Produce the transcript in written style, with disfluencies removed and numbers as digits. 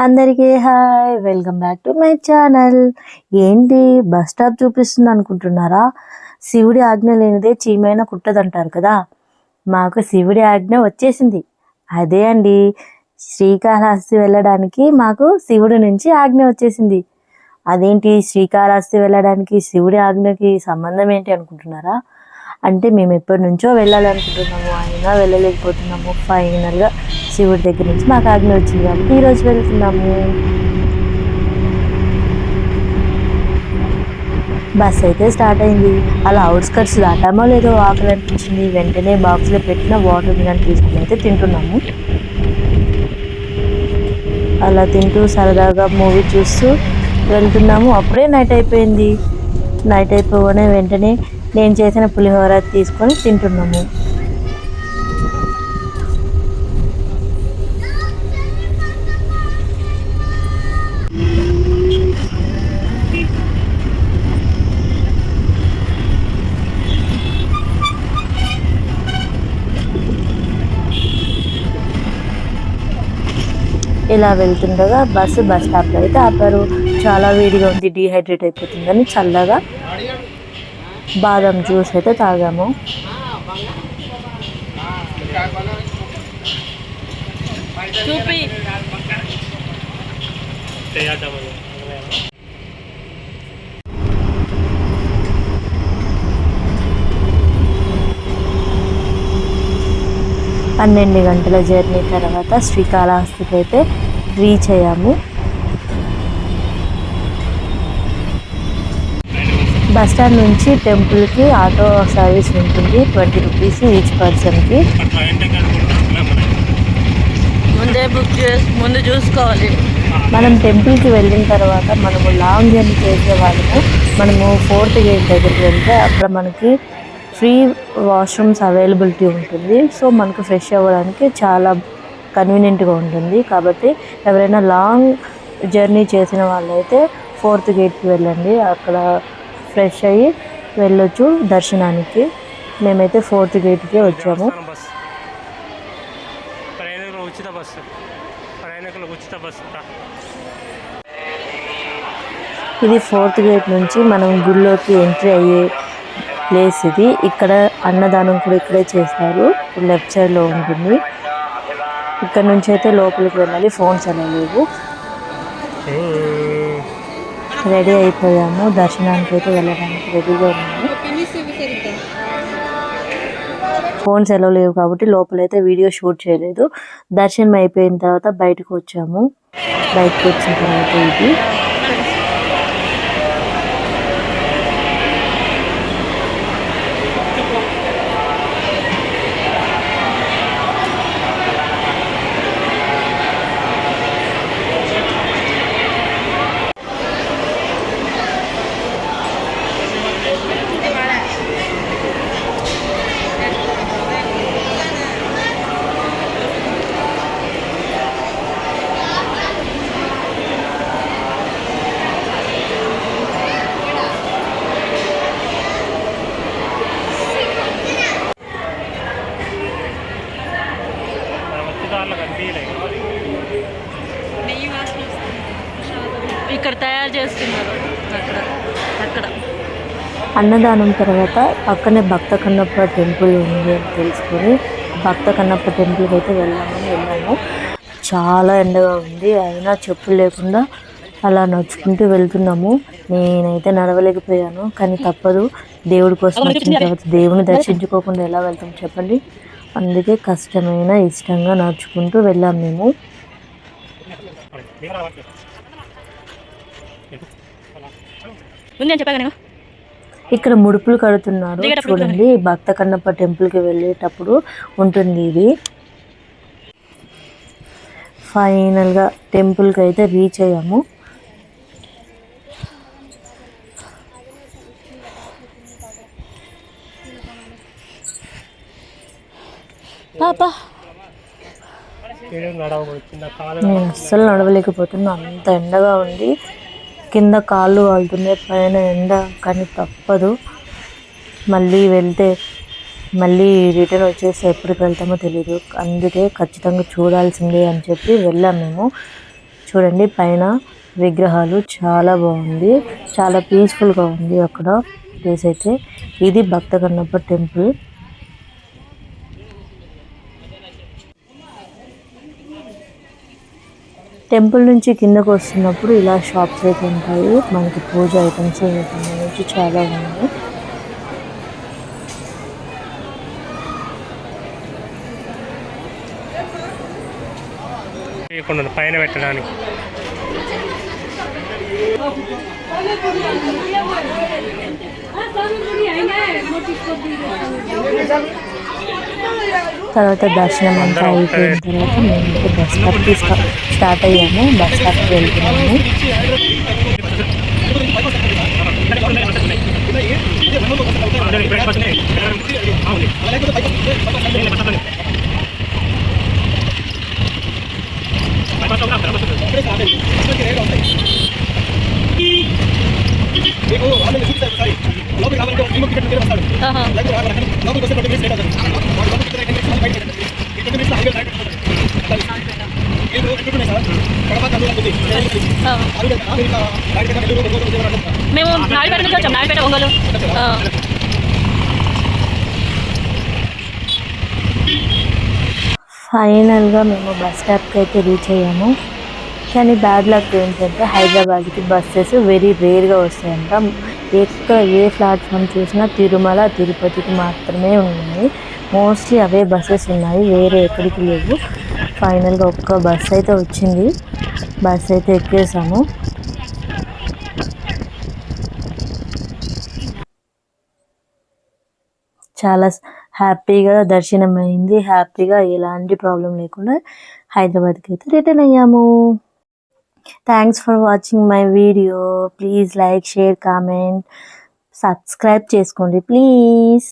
అందరికీ hi, welcome back to my channel. ఏంటి bus stop చూపిస్తుంది అనుకుంటున్నారా? శివుడి ఆజ్ఞ లేనిదే చీమైనా కుట్టదంటారు కదా. మాకు శివుడి ఆజ్ఞ వచ్చేసింది. అదే అండి, శ్రీకాళహస్తి వెళ్ళడానికి మాకు శివుడి నుంచి ఆజ్ఞ వచ్చేసింది. అదేంటి శ్రీకాళహస్తి వెళ్ళడానికి శివుడి ఆజ్ఞకి సంబంధం ఏంటి అనుకుంటున్నారా? అంటే మేము ఎప్పటి నుంచో వెళ్ళాలనుకుంటున్నాము, అయినా వెళ్ళలేకపోతున్నాము. ఫైనల్గా శివుడి దగ్గర నుంచి మాకు ఆజ్ఞ వచ్చింది కాబట్టి ఈరోజు వెళ్తున్నాము. బస్ అయితే స్టార్ట్ అయింది. అలా అవుట్స్కట్స్ దాటామో లేదో ఆకలి అనిపించింది. వెంటనే బాక్స్లో పెట్టిన వాటర్ మిలన్ తీసుకుని అయితే తింటున్నాము. అలా తింటూ సరదాగా మూవీ చూస్తూ వెళ్తున్నాము. అప్పుడే నైట్ అయిపోయింది. నైట్ అయిపోగానే వెంటనే నేను చేసిన పులిహోర తీసుకొని తింటున్నాము. ఇలా వెళ్తుండగా బస్ స్టాప్లో అయితే ఆపారు. చాలా వేడిగా ఉంది, డీహైడ్రేట్ అయిపోతుందని చల్లగా బాదం జ్యూస్ అయితే తాగాము. పన్నెండు గంటల జర్నీ తర్వాత శ్రీకాళహస్తికి అయితే రీచ్ అయ్యాము. బస్ స్టాండ్ నుంచి టెంపుల్కి ఆటో సర్వీస్ ఉంటుంది. 20 రూపీస్ ఈచ్ పర్సన్కి. ముందు చూసుకోవాలి. మనం టెంపుల్కి వెళ్ళిన తర్వాత మనము లాంగ్ జర్నీ చేసే వాళ్ళము మనము 4th గేట్ దగ్గరికి వెళ్తే అక్కడ మనకి ఫ్రీ వాష్రూమ్స్ అవైలబిలిటీ ఉంటుంది. సో మనకు ఫ్రెష్ అవ్వడానికి చాలా కన్వీనియంట్గా ఉంటుంది. కాబట్టి ఎవరైనా లాంగ్ జర్నీ చేసిన వాళ్ళైతే 4th గేట్కి వెళ్ళండి. అక్కడ ఫ్రెష్ అయ్యి వెళ్ళొచ్చు దర్శనానికి. మేమైతే 4th గేట్కే వచ్చాము. ఇది 4th గేట్ నుంచి మనం గుడిలోకి ఎంట్రీ అయ్యే ప్లేస్ ఇది. ఇక్కడ అన్నదానం కూడా ఇక్కడే చేస్తారు. లెఫ్ట్ సైడ్లో ఉంటుంది. ఇక్కడ నుంచి అయితే లోపలికి వెళ్ళాలి. ఫోన్స్ అలా లేవు. రెడీ అయిపోయాము. దర్శనానికి అయితే వెళ్ళడానికి రెడీగా ఉన్నాము. ఫోన్స్ ఎలా లేవు కాబట్టి లోపలైతే వీడియో షూట్ చేయలేదు. దర్శనం అయిపోయిన తర్వాత బయటకు వచ్చాము. బయటకు వచ్చిన తర్వాత ఇది ఇక్కడ తయారు చేస్తున్నారు. అక్కడ అన్నదానం తర్వాత పక్కనే భక్త కన్నప్ప టెంపుల్ ఉంది అని తెలుసుకొని భక్త కన్నప్ప టెంపుల్కి అయితే వెళ్ళాము. చాలా ఎండగా ఉంది, అయినా చెప్పులు లేకుండా అలా నడుచుకుంటూ వెళ్తున్నాము. నేనైతే నడవలేకపోయాను, కానీ తప్పదు. దేవుడి కోసం వచ్చిన తర్వాత దేవుని దర్శించుకోకుండా ఎలా వెళ్తాం చెప్పండి. అందుకే కష్టమైన ఇష్టంగా నడుచుకుంటూ వెళ్ళాం మేము. ఇక్కడ ముడుపులు కడుతున్నారు చూడండి. భక్త కన్నప్ప టెంపుల్కి వెళ్ళేటప్పుడు ఉంటుంది ఇది. ఫైనల్గా టెంపుల్కి అయితే రీచ్ అయ్యాము. నేను అస్సలు నడవలేకపోతున్నా, అంత ఎండగా ఉంది. కింద కాళ్ళు కాలుతున్నాయి, పైన ఎండ, కానీ తప్పదు. మళ్ళీ వెళ్తే మళ్ళీ రిటర్న్ వచ్చేసి ఎప్పటికి వెళ్తామో తెలియదు. అందుకే ఖచ్చితంగా చూడాల్సిందే అని చెప్పి వెళ్ళాం మేము. చూడండి పైన విగ్రహాలు చాలా బాగుంది, చాలా పీస్ఫుల్గా ఉంది అక్కడ ప్లేస్ అయితే. ఇది భక్త కన్నప్ప టెంపుల్. టెంపుల్ నుంచి కిందకు వస్తున్నప్పుడు ఇలా షాప్స్ అయితే ఉంటాయి, మనకి పూజ ఐటమ్స్ సంబంధించి చాలా ఉన్నాయి. పైన పెట్టడానికి తర్వాత దర్శనం అంతా అయిపోయిన తర్వాత మేము బస్ స్టాప్కి స్టార్ట్ అయ్యాము. బస్ స్టాప్కి వెళ్తున్నాము. మేము నాయుడుపేట నుంచి వచ్చాం, నాయుడుపేట ఒంగోలు. ఫైనల్గా మేము బస్ స్టాప్కి అయితే రీచ్ అయ్యాము. కానీ బ్యాడ్ లక్ ఏంటంటే హైదరాబాద్కి బస్సెస్ వెరీ రేర్గా వస్తాయంట. ఏ ప్లాట్ఫామ్ చూసినా తిరుమల తిరుపతికి మాత్రమే ఉన్నాయి. మోస్ట్లీ అవే బస్సెస్ ఉన్నాయి, వేరే ఎక్కడికి లేవు. ఫైనల్గా ఒక్క బస్ అయితే వచ్చింది, బస్ అయితే ఎక్కేసాము. చాలా హ్యాపీగా దర్శనం అయింది, హ్యాపీగా ఎలాంటి ప్రాబ్లం లేకుండా హైదరాబాద్కి అయితే రిటర్న్ అయ్యాము. Thanks for watching my video. Please like, share, comment, subscribe చేసుకోండి ప్లీజ్.